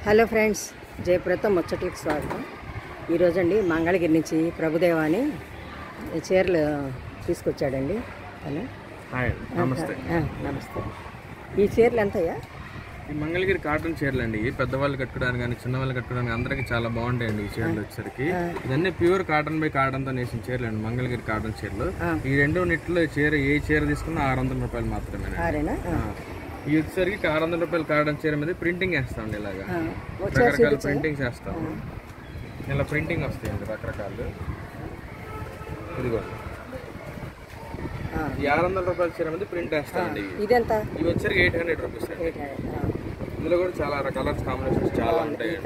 Hello friends, జయప్రదతో ముచ్చట్లకు స్వాగతం. ఈరోజండి మంగళగిరి నుంచి ప్రభుదేవ అని చీరలు తీసుకొచ్చాడండి. హలో, నమస్తే. నమస్తే. ఈ చీరలు ఎంతయ్యా? ఈ మంగళగిరి కాటన్ చీరలు అండి. పెద్దవాళ్ళు కట్టుకోవడానికి కానీ చిన్నవాళ్ళు కట్టుకోవడానికి అందరికీ చాలా బాగుంటాయండి ఈ చీరలు వచ్చేసరికి. ఇదన్నీ ప్యూర్ కాటన్ బై కాటన్తో నేసిన చీరలు అండి మంగళగిరి కాటన్ చీరలు. ఈ రెండు నెట్లో చీర ఏ చీర తీసుకున్నా 600 రూపాయలు మాత్రమే. ఈ వచ్చేసరికి 600 రూపాయలు కాటన్ చీర మీద ప్రింటింగ్ వేస్తామండి. ఇలాగా రకరకాల ప్రింటింగ్స్ వేస్తాము. ఇలా ప్రింటింగ్ వస్తాయండి రకరకాలు. ఇదిగో ఈ 600 రూపాయల చీర మీద ప్రింట్ వేస్తామండి. ఇదెంత? ఇవి వచ్చరికి 800 రూపీస్. ఇందులో కూడా చాలా కలర్స్ కాంబినేషన్స్ చాలా ఉంటాయండి.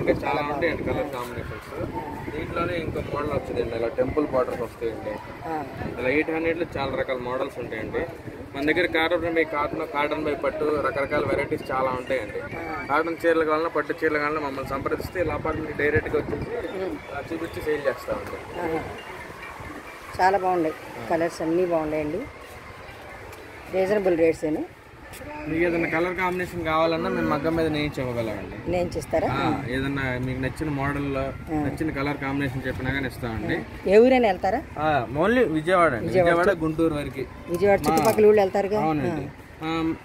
ఇంకా చాలా ఉంటాయండి కలర్ కాంబినేషన్స్. దీంట్లోనే ఇంకో మోడల్ వచ్చిందండి. ఇలా టెంపుల్ బార్డర్స్ వస్తాయండి. ఇలా 800లో చాలా రకాల మోడల్స్ ఉంటాయండి. మన దగ్గర కాటన్ బై పట్టు రకరకాల వెరైటీస్ చాలా ఉంటాయండి. కాటన్ చీరలు కావాలన్నా పట్టు చీరలు కావాలన్నా మమ్మల్ని సంప్రదిస్తే ఇలా అపార్ట్మెంట్ డైరెక్ట్గా వచ్చేసి చూపించి సేల్ చేస్తామండి. చాలా బాగున్నాయి, కలర్స్ అన్నీ బాగున్నాయండి. రీజనబుల్ రేట్స్ ఏనా? మీకు ఏదైనా కలర్ కాంబినేషన్ కావాలన్నా మేము మగ్గం మీద నేయించి ఇవ్వగలమండి. నేయించిస్తారా? ఏదన్నా మీకు నచ్చిన మోడల్లో నచ్చిన కలర్ కాంబినేషన్ చెప్పినా కానీ ఇస్తామండి. ఏ ఊరైనా వెళ్తారా? ఓన్లీ విజయవాడ అండి. విజయవాడ గుంటూరు వరకు. విజయవాడ చుట్టుపక్కల ఊళ్ళు వెళ్తారు. అవునండి.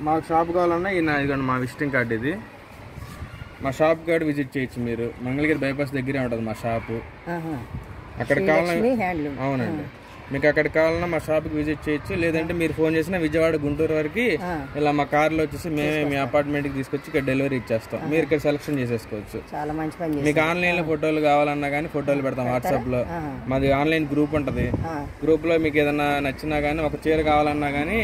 మాకు షాప్ కావాలన్నా ఇదిగోండి మా విజిటింగ్ కార్డు. ఇది మా షాప్ కార్డు విజిట్ చేయొచ్చు మీరు. మంగళగిరి బైపాస్ దగ్గరే ఉంటుంది మా షాపు. అక్కడ కావాలన్నా అవునండి, మీకు అక్కడికి కావాలన్నా మా షాప్కి విజిట్ చేయొచ్చు. లేదంటే మీరు ఫోన్ చేసినా విజయవాడ గుంటూరు వరకు ఇలా మా కార్లో వచ్చేసి మేమే మీ అపార్ట్మెంట్కి తీసుకొచ్చి ఇక్కడ డెలివరీ ఇచ్చేస్తాం. మీరు ఇక్కడ సెలెక్షన్ చేసేసుకోవచ్చు. చాలా మంచి పని. మీకు ఆన్లైన్లో ఫోటోలు కావాలన్నా కానీ ఫోటోలు పెడతాం వాట్సాప్లో. మాది ఆన్లైన్ గ్రూప్ ఉంటుంది. గ్రూప్లో మీకు ఏదైనా నచ్చినా కానీ ఒక చీర కావాలన్నా కానీ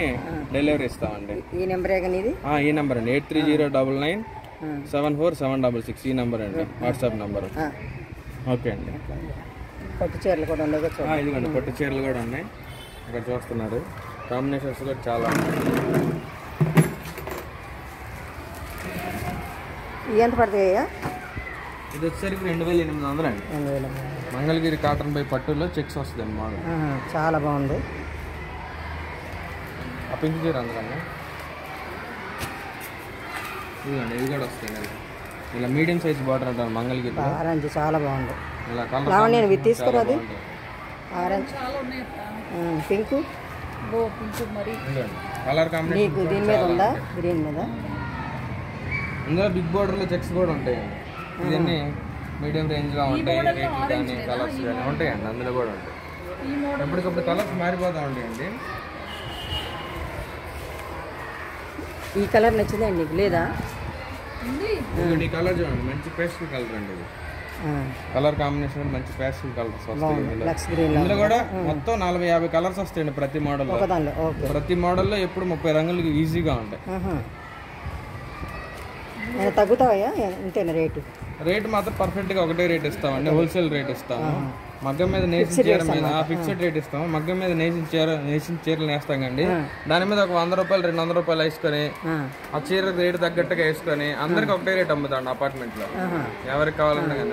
డెలివరీ ఇస్తామండి. ఈ నెంబరే కానీ ఇది? ఈ నెంబర్ అండి 8309974766. ఈ నెంబర్ అండి వాట్సాప్ నెంబర్. ఓకే అండి. పట్టు చీరలు కూడా ఉన్నాయి. ఇదిగోండి పట్టు చీరలు కూడా ఉన్నాయి. ఇక్కడ చూస్తున్నారు. కాంబినేషన్స్ కూడా చాలా ఉన్నాయి. ఎంత పడతాయ్యా? ఇది వచ్చేసరికి 2800 అండి. మంగళగిరి కాటన్ బై పట్టులో చెక్స్ వస్తుంది మోడల్. చాలా బాగుంది. ఆ పింక్ చీర అందుకని ఇదిగోండి ఇవి కూడా వస్తాయి. ఇలా మీడియం సైజ్ బార్డర్ అంటారు మంగళగిరి. ఆరెంజ్ చాలా బాగుంది. ఇలా నేను ఇది తీసుకురాదు. ఆరెంజ్, పింక్, కలర్ కాంబినేషన్ దీని మీద ఉందా? గ్రీన్ మీద. ఇందులో బిగ్ బార్డర్లో చెక్స్ కూడా ఉంటాయండి. ఇవన్నీ మీడియం రేంజ్లో ఉంటాయి. రేట్లు కానీ కలర్స్ కానీ ఉంటాయండి. అందులో కూడా ఉంటాయి. ఎప్పటికప్పుడు కలర్స్ మారిపోతూ ఉంటాయండి. ఈ కలర్ నచ్చిందండి నీకు లేదా? ఈ కలర్ చూడండి, మంచి పేస్టల్ కలర్ అండి. ఇది కలర్ కాంబినేషన్ మంచి పేస్టల్ కలర్స్ వస్తాయి. ఇందులో కూడా మొత్తం 40-50 కలర్స్ వస్తాయండి ప్రతి మోడల్లో. ప్రతి మోడల్లో ఎప్పుడు 30 రంగులు ఈజీగా ఉంటాయి. తగ్గుతావయ్యా? ఇంతేనా రేటు? రేటు మాత్రం పర్ఫెక్ట్గా ఒకటే రేట్ ఇస్తామండి. హోల్సేల్ రేట్ ఇస్తాము. మగ్గం మీద నేసిన చీర మీద ఫిక్స్డ్ రేట్ ఇస్తాము. మగ్గం మీద నేసిన చీరలు వేస్తాం కండి. దాని మీద ఒక 100 రూపాయలు 200 రూపాయలు వేసుకొని ఆ చీర రేటు తగ్గట్టుగా వేసుకొని అందరికి ఒకటే రేట్ అమ్ముతాండి అపార్ట్మెంట్ లో. ఎవరికి కావాలన్నా కానీ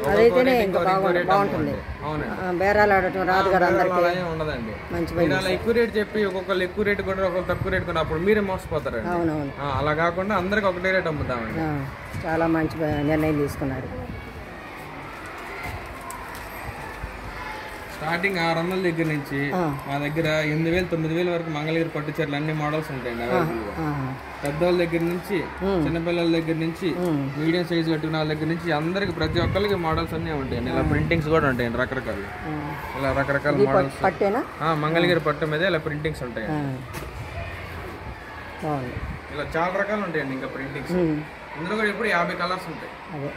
ఉండదండి. మీరు అలా ఎక్కువ రేట్ చెప్పి ఒక్కొక్కరు ఎక్కువ రేట్ కూడా ఒకరు తక్కువ రేట్ కొన్న అప్పుడు మీరే మోసపోతారండి. అలా కాకుండా అందరికి ఒకటే రేట్ అమ్ముతామండి. చాలా మంచి నిర్ణయం తీసుకున్నారు. స్టార్టింగ్ 600 దగ్గర నుంచి మా దగ్గర 8000 9000 వరకు మంగళగిరి పట్టు చీరలు అన్ని మోడల్స్ ఉంటాయండి అవైలబుల్గా. పెద్దవాళ్ళ దగ్గర నుంచి చిన్నపిల్లల దగ్గర నుంచి మీడియం సైజ్ కట్టుకున్న వాళ్ళ దగ్గర నుంచి అందరికి ప్రతి ఒక్కరికి మోడల్స్ అన్నీ ఉంటాయండి. ఇలా ప్రింటింగ్స్ కూడా ఉంటాయండి రకరకాలు. ఇలా రకరకాల మోడల్స్ మంగళగిరి పట్టు మీద ఇలా ప్రింటింగ్స్ ఉంటాయండి. ఇలా చాలా రకాలు ఉంటాయండి. ఇంకా ప్రింటింగ్స్ ఇందులో కూడా ఇప్పుడు 50 కలర్స్ ఉంటాయి.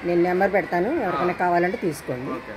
నేను నెంబర్ పెడతాను, ఎవరికైనా కావాలంటే తీసుకోండి. ఓకే.